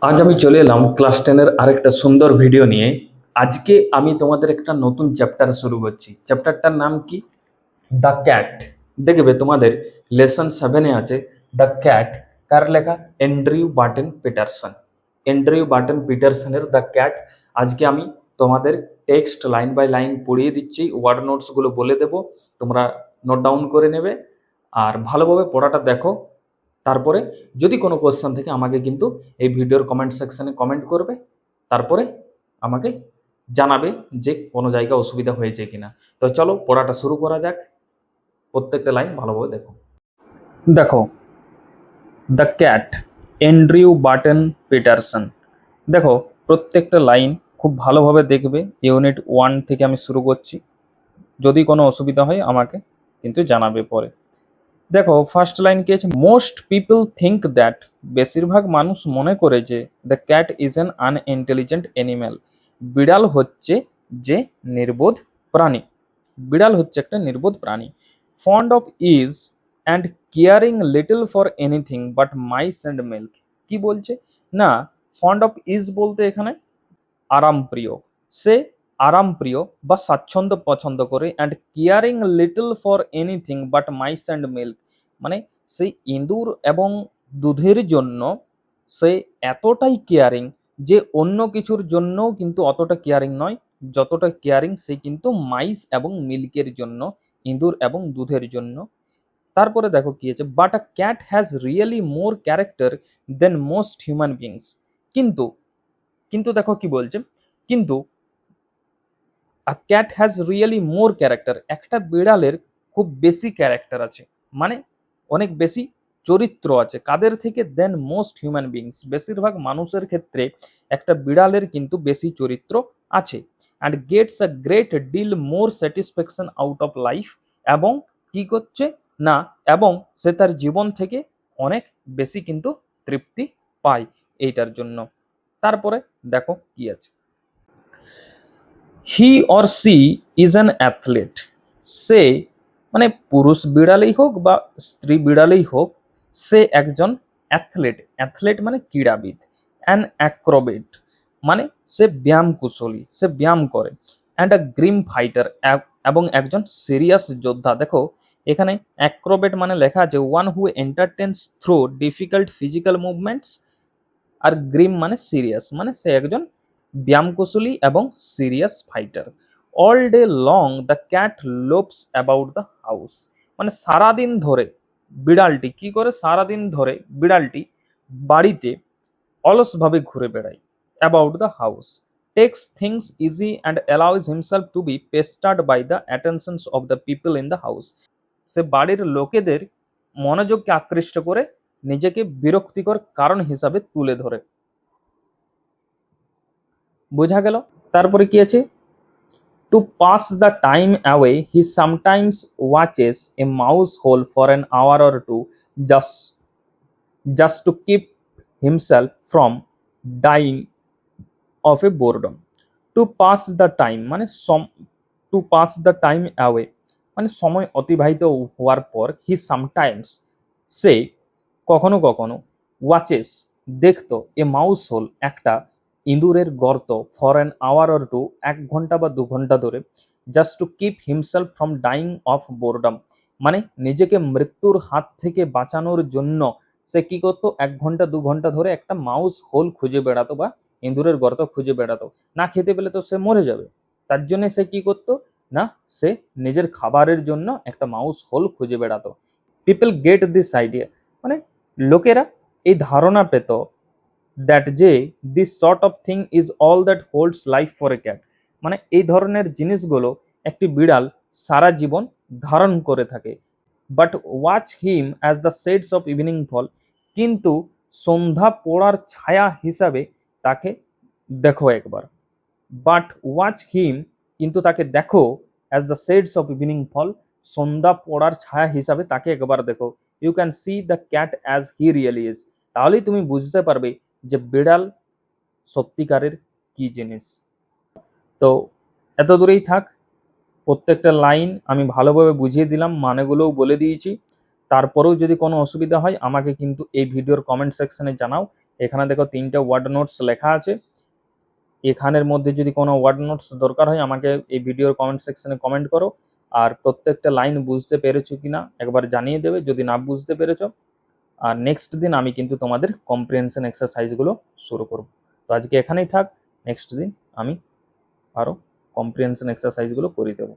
আজ আমি চলে এলাম ক্লাস 10-এর আরেকটা সুন্দর ভিডিও নিয়ে। আজকে আমি তোমাদের একটা নতুন চ্যাপ্টার শুরু করছি। চ্যাপ্টারটার নাম কি? The cat. দেখবে তোমাদের লেসন 7-এ আছে দ্য ক্যাট। কার লেখা? Andrew Barton Peterson. Andrew Barton পিটারসনের দ্য ক্যাট। আজকে আমি তোমাদের টেক্সট লাইন বাই লাইন পড়িয়ে দিচ্ছি, ওয়ার্ড নোটসগুলো বলে দেব, তোমরা নোট ডাউন করে নেবে আর ভালোভাবে পড়াটা দেখো। তারপরে যদি কোনো কোশ্চেন থেকে আমাকে কিন্তু এই ভিডিওর কমেন্ট সেকশনে কমেন্ট করবে, তারপরে আমাকে জানাবে যে কোনো জায়গায় অসুবিধা হয়েছে কিনা। তো চলো পড়াটা শুরু করা যাক। প্রত্যেকটা লাইন ভালোভাবে দেখো। দেখো, the cat, Andrew Barton Paterson. দেখো, প্রত্যেকটা লাইন খুব ভালোভাবে দেখবে। ইউনিট 1 থেকে আমি শুরু করছি। যদি কোনো অসুবিধা হয় আমাকে কিন্তু জানাবে পরে। দেখো, ফার্স্ট লাইন কি আছে? মোস্ট পিপল থিঙ্ক দ্যাট, বেশিরভাগ মানুষ মনে করে যে the cat is an unintelligent animal, বিড়াল হচ্ছে যে নির্বোধ প্রাণী। বিড়াল হচ্ছে একটা নির্বোধ প্রাণী। Fond of ease and caring little for anything but mice and milk. কি বলছে না, ফন্ড অফ ইজ বলতে এখানে আরামপ্রিয়। সে আরামপ্রিয় বা স্বাচ্ছন্দ্য পছন্দ করে। And caring little for anything but mice and milk, মানে সেই ইঁদুর এবং দুধের জন্য সে এতটাই কেয়ারিং যে অন্য কিছুর জন্যও কিন্তু অতটা কেয়ারিং নয় যতটা কেয়ারিং সে কিন্তু মাইস এবং মিল্কের জন্য, ইঁদুর এবং দুধের জন্য। তারপরে দেখো কি আছে, but a cat has really more character than most human beings. কিন্তু কিন্তু দেখো কি বলছে, কিন্তু a cat has really more character, একটা বিড়ালের খুব বেশি ক্যারেক্টার আছে, মানে অনেক বেশি চরিত্র আছে। কাদের থেকে? দেন মোস্ট হিউম্যান বিংস, বেশিরভাগ মানুষের ক্ষেত্রে একটা বিড়ালের কিন্তু বেশি চরিত্র আছে। And gets a great deal more satisfaction out of life, এবং কি করছে না, এবং সে তার জীবন থেকে অনেক বেশি কিন্তু তৃপ্তি পায় এইটার জন্য। তারপরে দেখো কি আছে, he or she is an athlete. সে, মানে পুরুষ বিড়ালেই হোক বা স্ত্রী বিড়ালেই হোক, সে একজন অ্যাথলেট। অ্যাথলেট মানে ক্রীড়াবিদ। অ্যান অ্যাক্রোবেট মানে সে ব্যায়াম কুশলী, সে ব্যায়াম করে। অ্যান্ড আ গ্রিম ফাইটার, এবং একজন সিরিয়াস যোদ্ধা। দেখো, এখানে অ্যাক্রোবেট মানে লেখা আছে one who entertains through difficult physical movements. আর গ্রিম মানে সিরিয়াস, মানে সে একজন ব্যায়ামকুশলী এবং serious fighter. All day long the cat lopes about the house, মানে সারাদিন ধরে বিড়ালটি কি করে? সারাদিন ধরে বিড়ালটি বাড়িতে অলসভাবে ঘুরে বেড়ায়। About the house, takes things easy and allows himself to be pestered by the attentions of the people in the house. সে বাড়ির লোকেদের মনোযোগকে আকৃষ্ট করে নিজেকে বিরক্তিকর কারণ হিসাবে তুলে ধরে। বোঝা গেল? তারপরে কি আছে, to pass the time away he sometimes watches a mouse hole for an hour or two, just just to keep himself from dying of a boredom. To pass the time মানে to pass the time away মানে সময় অতিবাহিত হওয়ার পর, হি sometimes সে কখনো কখনো, watches দেখতো, এ mouse whole একটা ইঁদুরের গর্ত, for an hour or two 1 ঘন্টা বা 2 ঘন্টা ধরে, just to keep himself from dying of boredom মানে নিজেকে মৃত্যুর হাত থেকে বাঁচানোর জন্য সে কি করতো? 1 ঘন্টা 2 ঘন্টা ধরে একটা মাউস হোল খুঁজে বেড়াতো বা ইঁদুরের গর্ত খুঁজে বেড়াতো। না খেতে পেলে তো সে মরে যাবে, তার জন্য সে কি করতো না, সে নিজের খাবারের জন্য একটা মাউস হোল খুঁজে বেড়াতো। পিপল গেট দিস আইডিয়া, মানে লোকেরা এই ধারণা পেত দ্যাট যে this sort of thing is all that holds life for a cat, মানে এই ধরনের জিনিসগুলো একটি বিড়াল সারা জীবন ধারণ করে থাকে। But watch him as the shades of evening fall, কিন্তু সন্ধ্যা পড়ার ছায়া হিসাবে তাকে দেখো একবার। বাট ওয়াচ হিম, কিন্তু তাকে দেখো, as the shades of evening fall, সন্ধ্যা পড়ার ছায়া হিসাবে তাকে একবার দেখো। You can see the cat as he really is, তাহলেই তুমি বুঝতে পারবে যে বিড়াল সত্যিকারের কি জিনিস। তো এত দূরেই থাক, প্রত্যেকটা লাইন আমি ভালোভাবে বুঝিয়ে দিলাম, মানেগুলোও বলে দিয়েছি। তারপরেও যদি কোনো অসুবিধা হয় আমাকে কিন্তু এই ভিডিওর কমেন্ট সেকশনে জানাও। এখানে দেখো 3টে ওয়ার্ড নোটস লেখা আছে, এখানের মধ্যে যদি কোনো ওয়ার্ড নোটস দরকার হয় আমাকে এই ভিডিওর কমেন্ট সেকশনে কমেন্ট করো। আর প্রত্যেকটা লাইন বুঝতে পেরেছো কিনা একবার জানিয়ে দেবে যদি না বুঝতে পেরেছো। আর নেক্সট দিন আমি কিন্তু তোমাদের কম্প্রিহেনশন এক্সারসাইজগুলো শুরু করব। তো আজকে এখানেই থাক, নেক্সট দিন আমি আরও কম্প্রিহেনশন এক্সারসাইজগুলো করে দেবো।